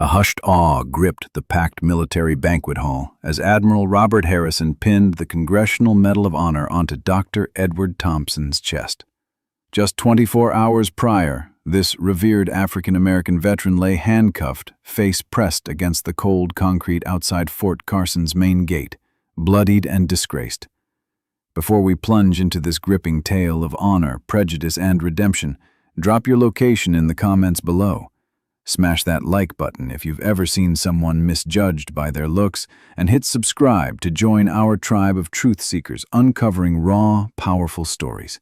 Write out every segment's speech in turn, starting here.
A hushed awe gripped the packed military banquet hall as Admiral Robert Harrison pinned the Congressional Medal of Honor onto Dr. Edward Thompson's chest. Just 24 hours prior, this revered African-American veteran lay handcuffed, face pressed against the cold concrete outside Fort Carson's main gate, bloodied and disgraced. Before we plunge into this gripping tale of honor, prejudice, and redemption, drop your location in the comments below. Smash that like button if you've ever seen someone misjudged by their looks, and hit subscribe to join our tribe of truth seekers uncovering raw, powerful stories.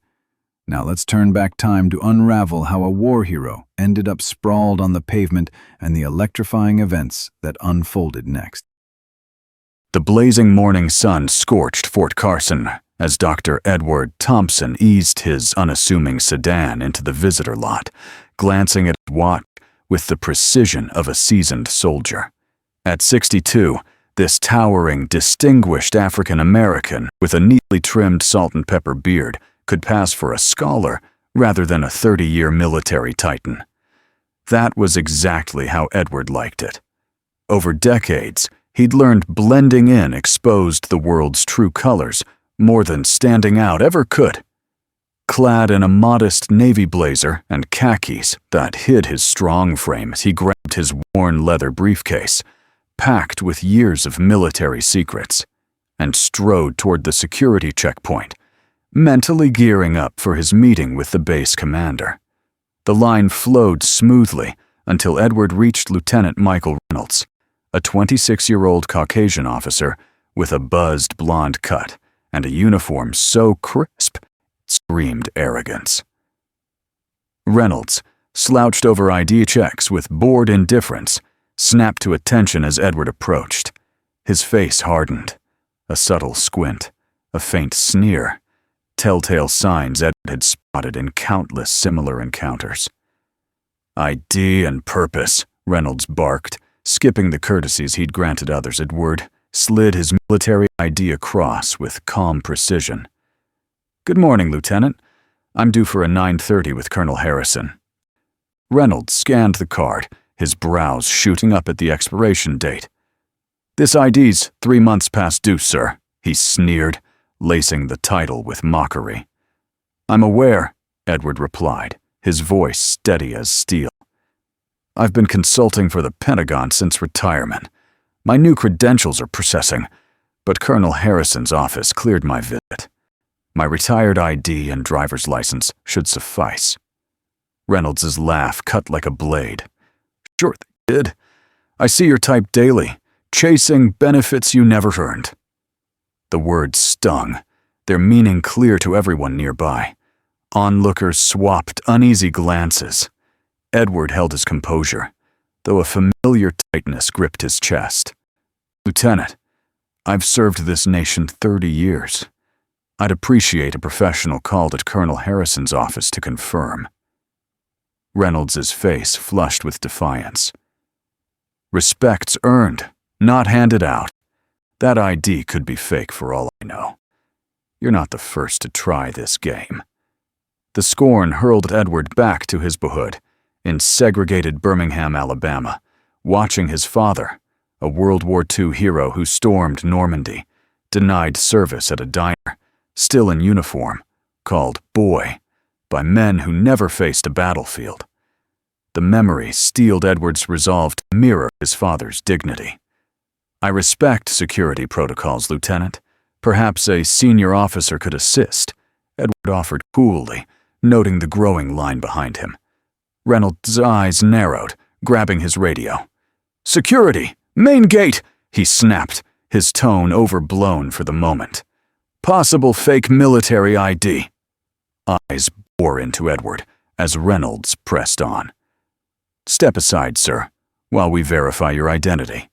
Now let's turn back time to unravel how a war hero ended up sprawled on the pavement and the electrifying events that unfolded next. The blazing morning sun scorched Fort Carson as Dr. Edward Thompson eased his unassuming sedan into the visitor lot, glancing at his watch with the precision of a seasoned soldier. At 62, this towering, distinguished African-American with a neatly trimmed salt and pepper beard could pass for a scholar rather than a 30-year military titan. That was exactly how Edward liked it. Over decades, he'd learned blending in exposed the world's true colors more than standing out ever could. Clad in a modest navy blazer and khakis that hid his strong frame as he grabbed his worn leather briefcase, packed with years of military secrets, and strode toward the security checkpoint, mentally gearing up for his meeting with the base commander. The line flowed smoothly until Edward reached Lieutenant Michael Reynolds, a 26-year-old Caucasian officer with a buzzed blonde cut and a uniform so crisp it screamed arrogance. Reynolds, slouched over ID checks with bored indifference, snapped to attention as Edward approached. His face hardened, a subtle squint, a faint sneer, telltale signs Edward had spotted in countless similar encounters. "ID and purpose," Reynolds barked, skipping the courtesies he'd granted others. Edward slid his military ID across with calm precision. "Good morning, Lieutenant. I'm due for a 9:30 with Colonel Harrison." Reynolds scanned the card, his brows shooting up at the expiration date. "This ID's 3 months past due, sir," he sneered, lacing the title with mockery. "I'm aware," Edward replied, his voice steady as steel. "I've been consulting for the Pentagon since retirement. My new credentials are processing, but Colonel Harrison's office cleared my visit. My retired ID and driver's license should suffice." Reynolds' laugh cut like a blade. "Sure they did. I see your type daily, chasing benefits you never earned." The words stung, their meaning clear to everyone nearby. Onlookers swapped uneasy glances. Edward held his composure, though a familiar tightness gripped his chest. "Lieutenant, I've served this nation 30 years. I'd appreciate a professional call at Colonel Harrison's office to confirm." Reynolds' face flushed with defiance. "Respect's earned, not handed out. That ID could be fake for all I know. You're not the first to try this game." The scorn hurled Edward back to his boyhood in segregated Birmingham, Alabama, watching his father, a World War II hero who stormed Normandy, denied service at a diner, still in uniform, called boy, by men who never faced a battlefield. The memory steeled Edward's resolve to mirror his father's dignity. "I respect security protocols, Lieutenant. Perhaps a senior officer could assist," Edward offered coolly, noting the growing line behind him. Reynolds' eyes narrowed, grabbing his radio. "Security! Main gate!" he snapped, his tone overblown for the moment. "Possible fake military ID." Eyes bore into Edward as Reynolds pressed on. "Step aside, sir, while we verify your identity."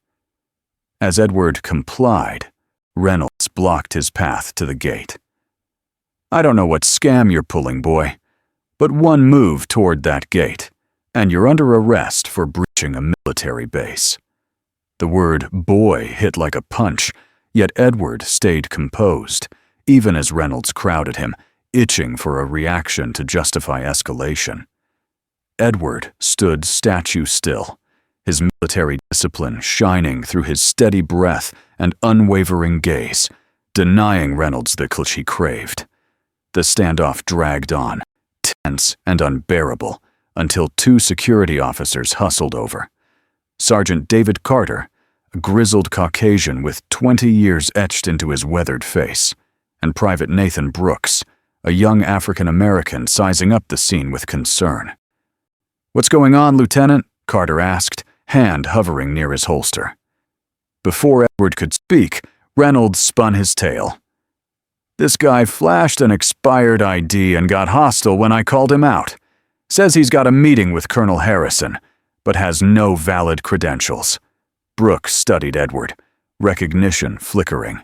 As Edward complied, Reynolds blocked his path to the gate. "I don't know what scam you're pulling, boy, but one move toward that gate, and you're under arrest for breaching a military base." The word boy hit like a punch, yet Edward stayed composed, even as Reynolds crowded him, itching for a reaction to justify escalation. Edward stood statue still, his military discipline shining through his steady breath and unwavering gaze, denying Reynolds the clutch he craved. The standoff dragged on, tense and unbearable, until two security officers hustled over. Sergeant David Carter, a grizzled Caucasian with 20 years etched into his weathered face, and Private Nathan Brooks, a young African-American sizing up the scene with concern. "What's going on, Lieutenant?" Carter asked, hand hovering near his holster. Before Edward could speak, Reynolds spun his tale. "This guy flashed an expired ID and got hostile when I called him out. Says he's got a meeting with Colonel Harrison, but has no valid credentials." Brooks studied Edward, recognition flickering.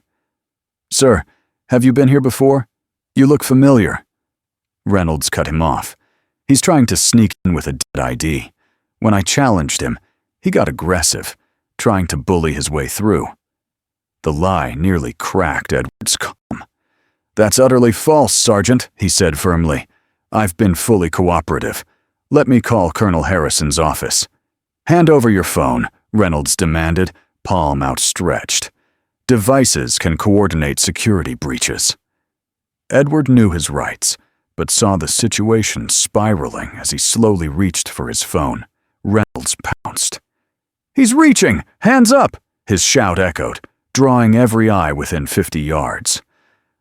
"Sir, have you been here before? You look familiar." Reynolds cut him off. "He's trying to sneak in with a dead ID. When I challenged him, he got aggressive, trying to bully his way through." The lie nearly cracked Edward's calm. "That's utterly false, Sergeant," he said firmly. "I've been fully cooperative. Let me call Colonel Harrison's office." "Hand over your phone," Reynolds demanded, palm outstretched. "Devices can coordinate security breaches." Edward knew his rights, but saw the situation spiraling as he slowly reached for his phone. Reynolds pounced. "He's reaching! Hands up!" his shout echoed, drawing every eye within 50 yards.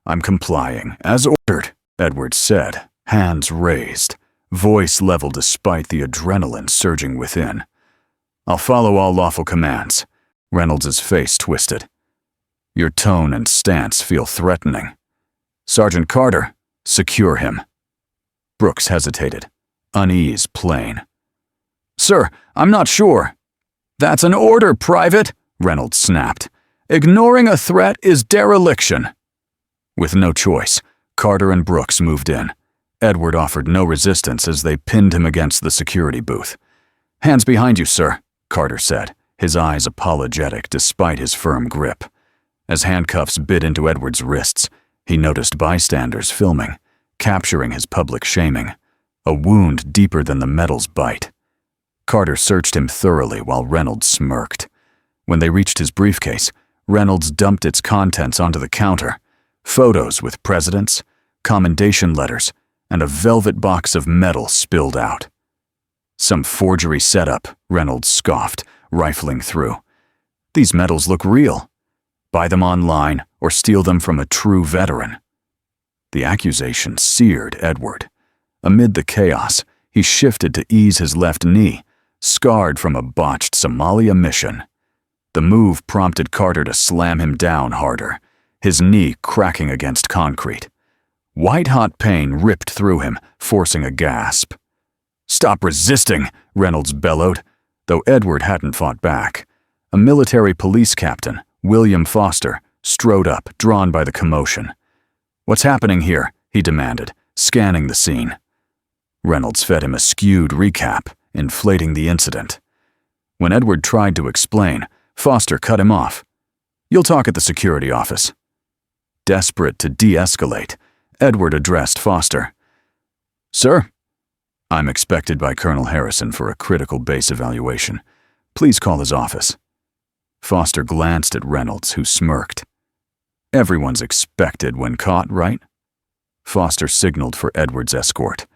"I'm complying, as ordered," Edward said, hands raised, voice level despite the adrenaline surging within. "I'll follow all lawful commands." Reynolds' face twisted. "Your tone and stance feel threatening." "Sergeant Carter, secure him." Brooks hesitated, unease plain. "Sir, I'm not sure." "That's an order, Private," Reynolds snapped. "Ignoring a threat is dereliction." With no choice, Carter and Brooks moved in. Edward offered no resistance as they pinned him against the security booth. "Hands behind you, sir," Carter said, his eyes apologetic despite his firm grip. As handcuffs bit into Edward's wrists, he noticed bystanders filming, capturing his public shaming, a wound deeper than the metal's bite. Carter searched him thoroughly while Reynolds smirked. When they reached his briefcase, Reynolds dumped its contents onto the counter. Photos with presidents, commendation letters, and a velvet box of metal spilled out. "Some forgery setup," Reynolds scoffed, rifling through. "These medals look real. Buy them online or steal them from a true veteran." The accusation seared Edward. Amid the chaos, he shifted to ease his left knee, scarred from a botched Somalia mission. The move prompted Carter to slam him down harder, his knee cracking against concrete. White-hot pain ripped through him, forcing a gasp. "Stop resisting," Reynolds bellowed, though Edward hadn't fought back. A military police captain, William Foster, strode up, drawn by the commotion. "What's happening here?" he demanded, scanning the scene. Reynolds fed him a skewed recap, inflating the incident. When Edward tried to explain, Foster cut him off. "You'll talk at the security office." Desperate to de-escalate, Edward addressed Foster. "Sir?" "I'm expected by Colonel Harrison for a critical base evaluation. Please call his office." Foster glanced at Reynolds, who smirked. "Everyone's expected when caught, right?" Foster signaled for Edward's escort.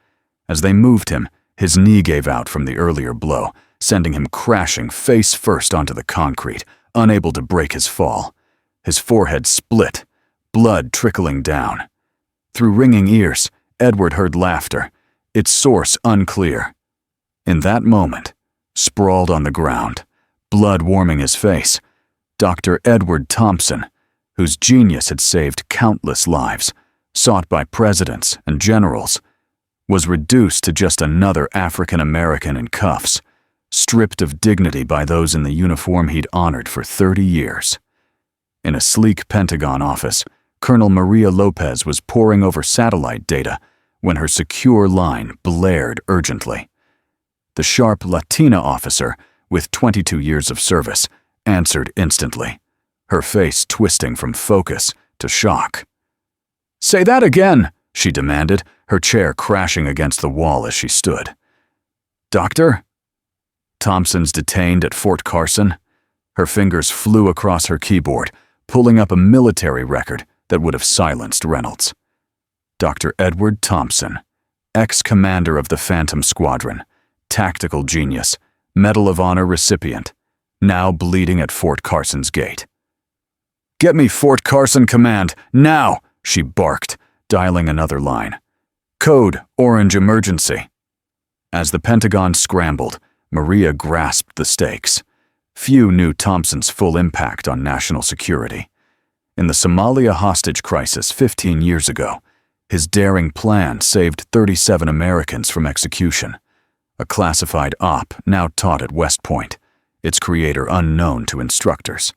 As they moved him, his knee gave out from the earlier blow, sending him crashing face first onto the concrete, unable to break his fall. His forehead split, blood trickling down. Through ringing ears, Edward heard laughter, its source unclear. In that moment, sprawled on the ground, blood warming his face, Dr. Edward Thompson, whose genius had saved countless lives, sought by presidents and generals, was reduced to just another African-American in cuffs, stripped of dignity by those in the uniform he'd honored for 30 years. In a sleek Pentagon office, Colonel Maria Lopez was poring over satellite data when her secure line blared urgently. The sharp Latina officer, with 22 years of service, answered instantly, her face twisting from focus to shock. "Say that again," she demanded, her chair crashing against the wall as she stood. "Doctor?" Thompson's detained at Fort Carson. Her fingers flew across her keyboard, pulling up a military record that would have silenced Reynolds. Dr. Edward Thompson, ex-commander of the Phantom Squadron, tactical genius, Medal of Honor recipient, now bleeding at Fort Carson's gate. "Get me Fort Carson Command, now!" she barked, dialing another line. "Code Orange Emergency." As the Pentagon scrambled, Maria grasped the stakes. Few knew Thompson's full impact on national security. In the Somalia hostage crisis 15 years ago, his daring plan saved 37 Americans from execution. A classified op now taught at West Point, its creator unknown to instructors.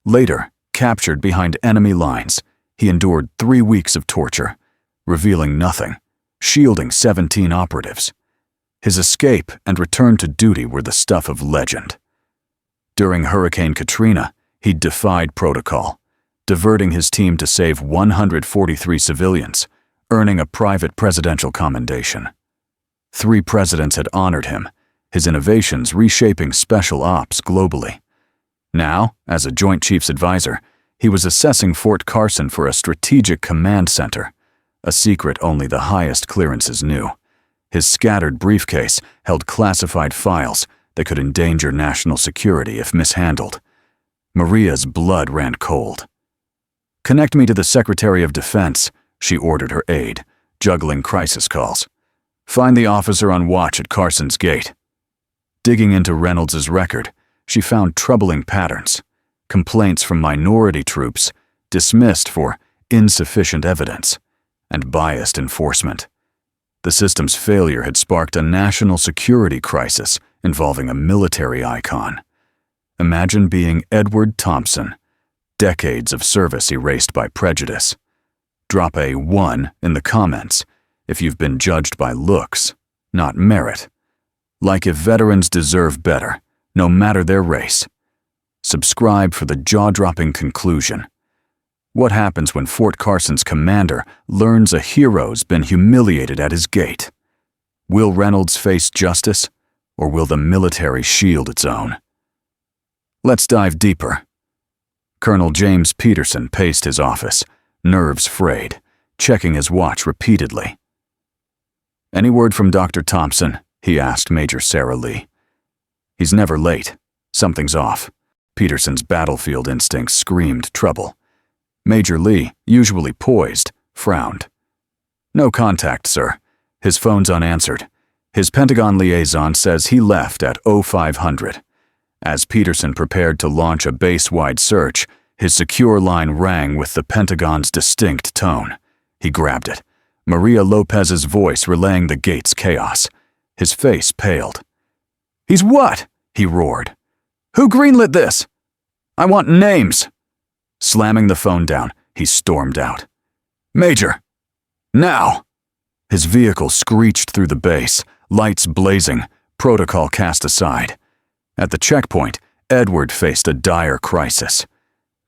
Later, captured behind enemy lines, he endured 3 weeks of torture, revealing nothing, shielding 17 operatives. His escape and return to duty were the stuff of legend. During Hurricane Katrina, he defied protocol, diverting his team to save 143 civilians, earning a private presidential commendation. 3 presidents had honored him, his innovations reshaping special ops globally. Now, as a Joint Chiefs advisor, he was assessing Fort Carson for a strategic command center, a secret only the highest clearances knew. His scattered briefcase held classified files that could endanger national security if mishandled. Maria's blood ran cold. "Connect me to the Secretary of Defense," she ordered her aide, juggling crisis calls. "Find the officer on watch at Carson's gate." Digging into Reynolds' record, she found troubling patterns. Complaints from minority troops, dismissed for insufficient evidence, and biased enforcement. The system's failure had sparked a national security crisis involving a military icon. Imagine being Edward Thompson, decades of service erased by prejudice. Drop a 1 in the comments if you've been judged by looks, not merit. Like if veterans deserve better, no matter their race. Subscribe for the jaw-dropping conclusion. What happens when Fort Carson's commander learns a hero's been humiliated at his gate? Will Reynolds face justice, or will the military shield its own? Let's dive deeper. Colonel James Peterson paced his office, nerves frayed, checking his watch repeatedly. "Any word from Dr. Thompson?" he asked Major Sarah Lee. "He's never late. Something's off." Peterson's battlefield instincts screamed trouble. Major Lee, usually poised, frowned. "No contact, sir. His phone's unanswered. His Pentagon liaison says he left at 0500. As Peterson prepared to launch a base-wide search, his secure line rang with the Pentagon's distinct tone. He grabbed it, Maria Lopez's voice relaying the gate's chaos. His face paled. "He's what?" he roared. "Who greenlit this? I want names." Slamming the phone down, he stormed out. "Major! Now!" His vehicle screeched through the base, lights blazing, protocol cast aside. At the checkpoint, Edward faced a dire crisis.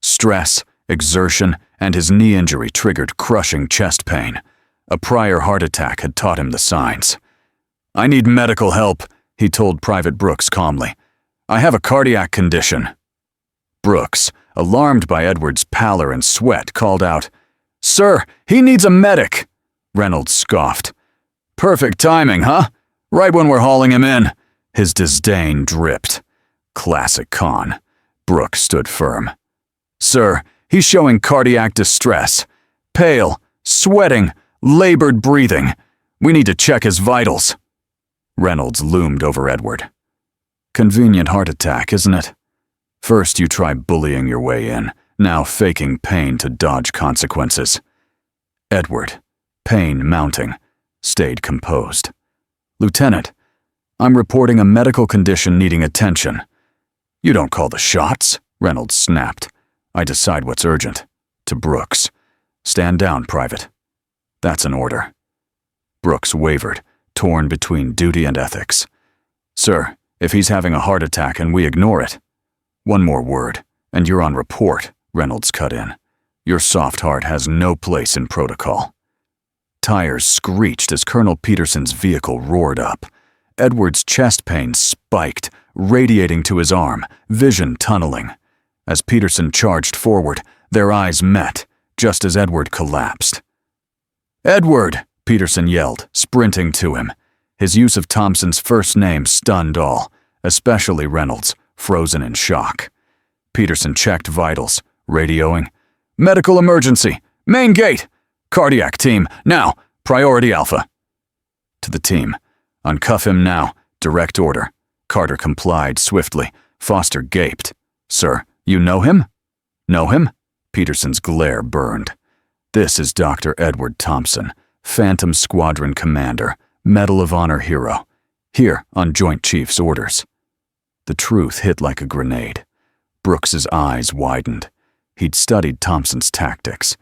Stress, exertion, and his knee injury triggered crushing chest pain. A prior heart attack had taught him the signs. "I need medical help," he told Private Brooks calmly. "I have a cardiac condition." Brooks, alarmed by Edward's pallor and sweat, called out, "Sir, he needs a medic!" Reynolds scoffed. "Perfect timing, huh? Right when we're hauling him in." His disdain dripped. Classic con. Brooks stood firm. "Sir, he's showing cardiac distress. Pale, sweating, labored breathing. We need to check his vitals." Reynolds loomed over Edward. "Convenient heart attack, isn't it? First you try bullying your way in, now faking pain to dodge consequences." Edward, pain mounting, stayed composed. "Lieutenant, I'm reporting a medical condition needing attention." "You don't call the shots," Reynolds snapped. "I decide what's urgent." To Brooks, "Stand down, Private." "That's an order." Brooks wavered, torn between duty and ethics. "Sir, if he's having a heart attack and we ignore it—" "One more word, and you're on report," Reynolds cut in. "Your soft heart has no place in protocol." Tires screeched as Colonel Peterson's vehicle roared up. Edward's chest pain spiked, radiating to his arm, vision tunneling. As Peterson charged forward, their eyes met, just as Edward collapsed. "Edward!" Peterson yelled, sprinting to him. His use of Thompson's first name stunned all, especially Reynolds, frozen in shock. Peterson checked vitals, radioing. "Medical emergency! Main gate! Cardiac team, now! Priority Alpha!" To the team, "Uncuff him now, direct order." Carter complied swiftly. Foster gaped. "Sir, you know him?" "Know him?" Peterson's glare burned. "This is Dr. Edward Thompson, Phantom Squadron Commander, Medal of Honor hero. Here on Joint Chief's orders." The truth hit like a grenade. Brooks's eyes widened. He'd studied Thompson's tactics.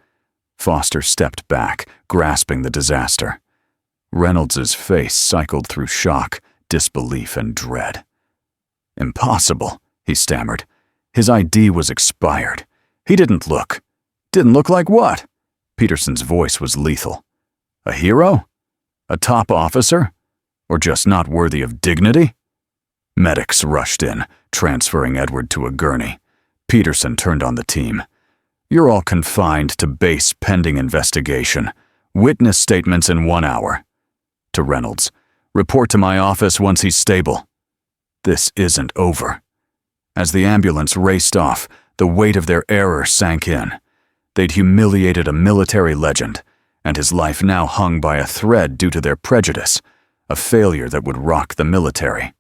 Foster stepped back, grasping the disaster. Reynolds's face cycled through shock, disbelief, and dread. "Impossible," he stammered. His ID was expired. He didn't look. "Didn't look like what?" Peterson's voice was lethal. "A hero? A top officer? Or just not worthy of dignity?" Medics rushed in, transferring Edward to a gurney. Peterson turned on the team. "You're all confined to base pending investigation. Witness statements in 1 hour." To Reynolds, "Report to my office once he's stable." This isn't over. As the ambulance raced off, the weight of their error sank in. They'd humiliated a military legend, and his life now hung by a thread due to their prejudice, a failure that would rock the military.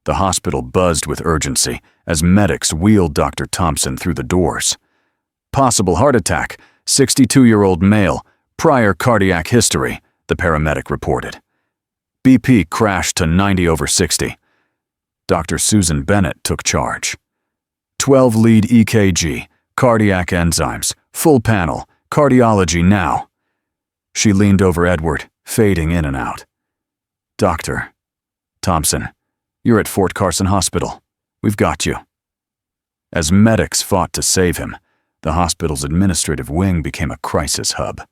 The hospital buzzed with urgency as medics wheeled Dr. Thompson through the doors. "Possible heart attack, 62-year-old male, prior cardiac history," the paramedic reported. "BP crashed to 90/60. Dr. Susan Bennett took charge. 12 lead EKG, cardiac enzymes, full panel, cardiology now." She leaned over Edward, fading in and out. "Dr. Thompson, you're at Fort Carson Hospital. We've got you." As medics fought to save him, the hospital's administrative wing became a crisis hub.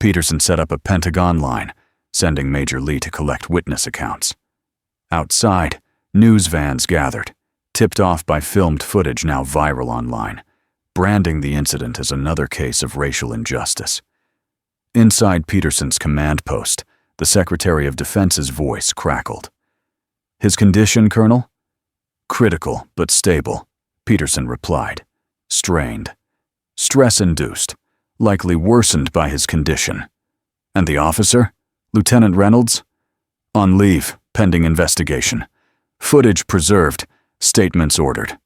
Peterson set up a Pentagon line, sending Major Lee to collect witness accounts. Outside, news vans gathered, tipped off by filmed footage now viral online, branding the incident as another case of racial injustice. Inside Peterson's command post, the Secretary of Defense's voice crackled. "His condition, Colonel?" "Critical, but stable," Peterson replied. "Strained. Stress-induced, likely worsened by his condition." "And the officer? Lieutenant Reynolds?" "On leave, pending investigation. Footage preserved, statements ordered."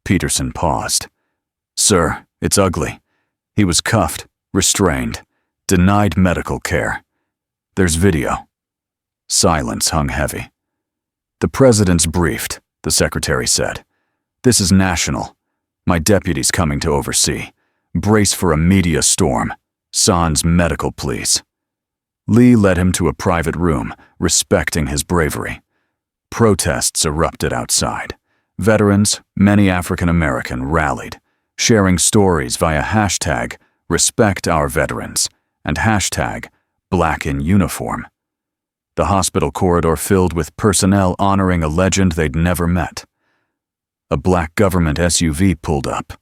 Peterson paused. "Sir, it's ugly. He was cuffed, restrained, denied medical care. There's video." Silence hung heavy. "The President's briefed," the Secretary said. "This is national. My deputy's coming to oversee. Brace for a media storm. Sans medical pleas." Lee led him to a private room, respecting his bravery. Protests erupted outside. Veterans, many African American, rallied, sharing stories via hashtag #RespectOurVeterans and hashtag #BlackInUniform. The hospital corridor filled with personnel honoring a legend they'd never met. A black government SUV pulled up.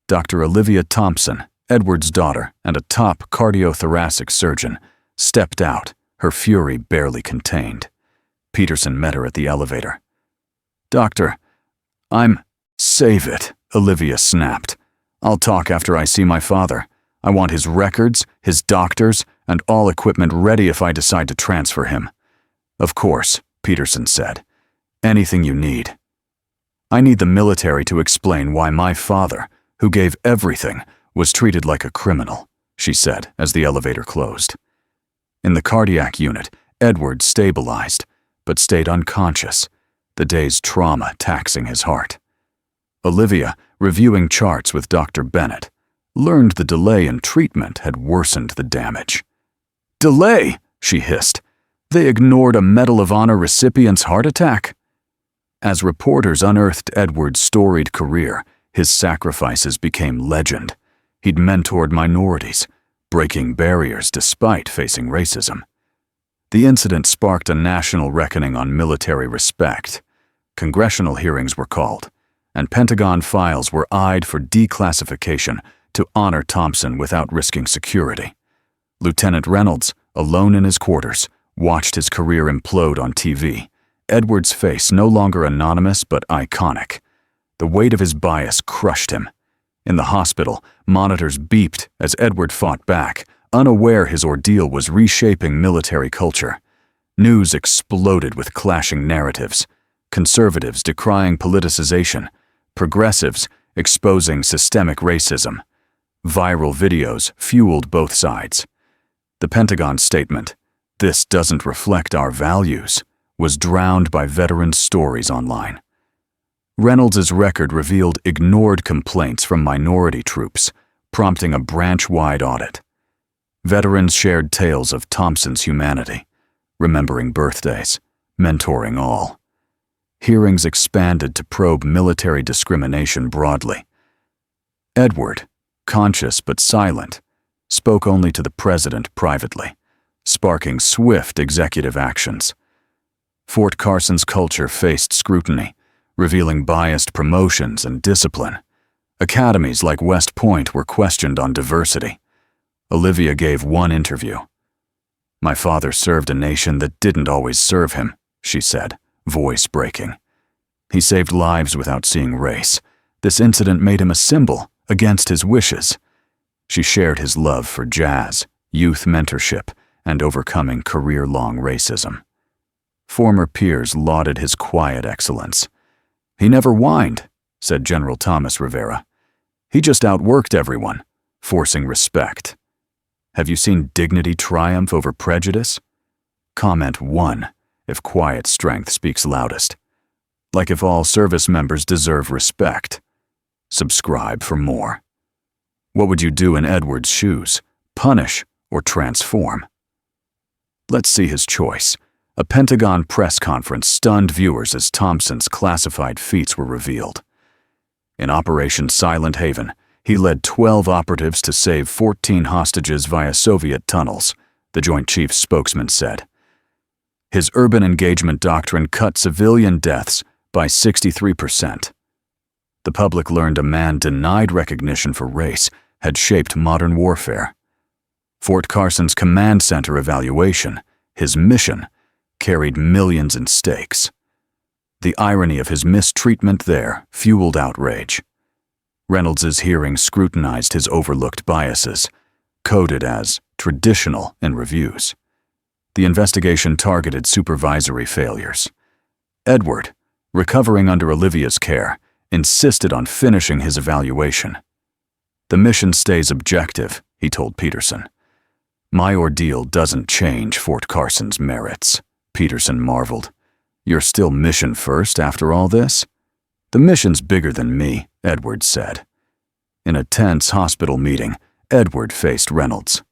Dr. Olivia Thompson, Edward's daughter and a top cardiothoracic surgeon, stepped out, her fury barely contained. Peterson met her at the elevator. "Doctor, Save it," Olivia snapped. "I'll talk after I see my father. I want his records, his doctors, and all equipment ready if I decide to transfer him." "Of course," Peterson said. "Anything you need." "I need the military to explain why my father, who gave everything, was treated like a criminal," she said as the elevator closed. In the cardiac unit, Edward stabilized, but stayed unconscious, the day's trauma taxing his heart. Olivia, reviewing charts with Dr. Bennett, learned the delay in treatment had worsened the damage. "Delay?" she hissed. "They ignored a Medal of Honor recipient's heart attack?" As reporters unearthed Edward's storied career, his sacrifices became legend. He'd mentored minorities, breaking barriers despite facing racism. The incident sparked a national reckoning on military respect. Congressional hearings were called, and Pentagon files were eyed for declassification to honor Thompson without risking security. Lieutenant Reynolds, alone in his quarters, watched his career implode on TV. Edward's face no longer anonymous but iconic. The weight of his bias crushed him. In the hospital, monitors beeped as Edward fought back, unaware his ordeal was reshaping military culture. News exploded with clashing narratives. Conservatives decrying politicization, progressives exposing systemic racism. Viral videos fueled both sides. The Pentagon's statement, "This doesn't reflect our values," was drowned by veterans' stories online. Reynolds' record revealed ignored complaints from minority troops, prompting a branch-wide audit. Veterans shared tales of Thompson's humanity, remembering birthdays, mentoring all. Hearings expanded to probe military discrimination broadly. Edward, conscious but silent, spoke only to the president privately, sparking swift executive actions. Fort Carson's culture faced scrutiny, revealing biased promotions and discipline. Academies like West Point were questioned on diversity. Olivia gave one interview. "My father served a nation that didn't always serve him," she said, voice breaking. "He saved lives without seeing race. This incident made him a symbol against his wishes." She shared his love for jazz, youth mentorship, and overcoming career-long racism. Former peers lauded his quiet excellence. "He never whined," said General Thomas Rivera. "He just outworked everyone, forcing respect." Have you seen dignity triumph over prejudice? Comment 1, if quiet strength speaks loudest. Like if all service members deserve respect. Subscribe for more. What would you do in Edward's shoes? Punish or transform? Let's see his choice. A Pentagon press conference stunned viewers as Thompson's classified feats were revealed. In Operation Silent Haven, he led 12 operatives to save 14 hostages via Soviet tunnels, the Joint Chiefs spokesman said. His urban engagement doctrine cut civilian deaths by 63%. The public learned a man denied recognition for race had shaped modern warfare. Fort Carson's command center evaluation, his mission, carried millions in stakes. The irony of his mistreatment there fueled outrage. Reynolds' hearing scrutinized his overlooked biases, coded as traditional in reviews. The investigation targeted supervisory failures. Edward, recovering under Olivia's care, insisted on finishing his evaluation. "The mission stays objective," he told Peterson. "My ordeal doesn't change Fort Carson's merits," Peterson marveled. "You're still mission first after all this?" "The mission's bigger than me," Edward said. In a tense hospital meeting, Edward faced Reynolds.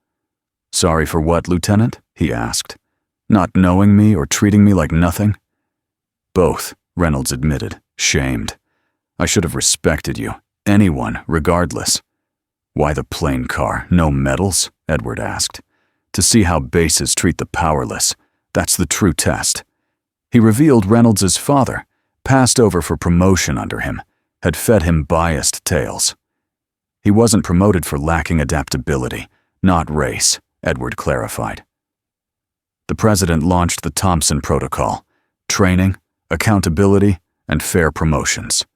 "Sorry for what, Lieutenant?" he asked. "Not knowing me or treating me like nothing?" "Both," Reynolds admitted, shamed. "I should have respected you, anyone, regardless." "Why the plain car, no medals?" Edward asked. "To see how bases treat the powerless. That's the true test." He revealed Reynolds' father, passed over for promotion under him, had fed him biased tales. He wasn't promoted for lacking adaptability, not race, Edward clarified. The president launched the Thompson Protocol, training, accountability, and fair promotions.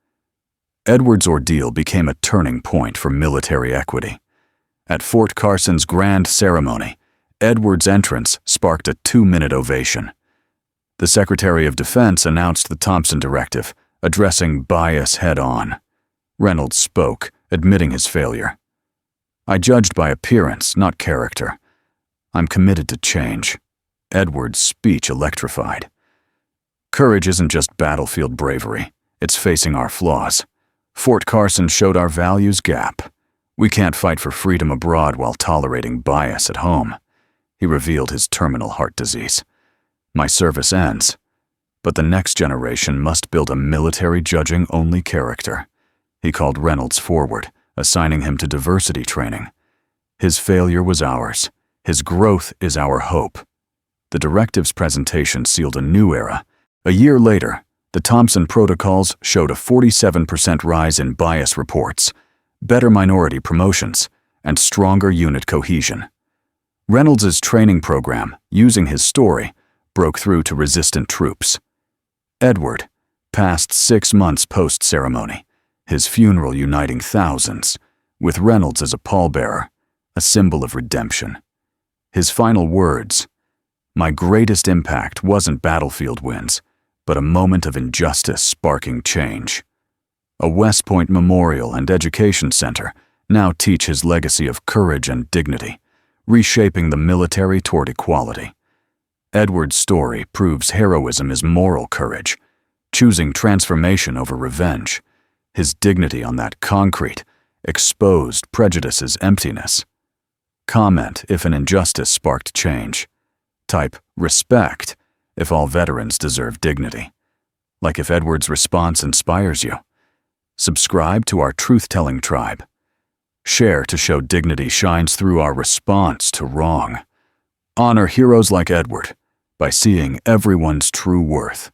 Edward's ordeal became a turning point for military equity. At Fort Carson's grand ceremony, Edward's entrance sparked a 2-minute ovation. The Secretary of Defense announced the Thompson Directive, addressing bias head-on. Reynolds spoke, admitting his failure. "I judged by appearance, not character. I'm committed to change." Edward's speech electrified. "Courage isn't just battlefield bravery. It's facing our flaws. Fort Carson showed our values gap. We can't fight for freedom abroad while tolerating bias at home." He revealed his terminal heart disease. "My service ends, but the next generation must build a military judging-only character." He called Reynolds forward, assigning him to diversity training. "His failure was ours. His growth is our hope." The directive's presentation sealed a new era. A year later, the Thompson protocols showed a 47% rise in bias reports, better minority promotions, and stronger unit cohesion. Reynolds's training program, using his story, broke through to resistant troops. Edward passed 6 months post-ceremony, his funeral uniting thousands, with Reynolds as a pallbearer, a symbol of redemption. His final words, "My greatest impact wasn't battlefield wins, but a moment of injustice sparking change." A West Point Memorial and Education Center now teach his legacy of courage and dignity, reshaping the military toward equality. Edward's story proves heroism is moral courage, choosing transformation over revenge. His dignity on that concrete exposed prejudice's emptiness. Comment if an injustice sparked change. Type respect if all veterans deserve dignity. Like if Edward's response inspires you. Subscribe to our truth-telling tribe. Share to show dignity shines through our response to wrong. Honor heroes like Edward by seeing everyone's true worth.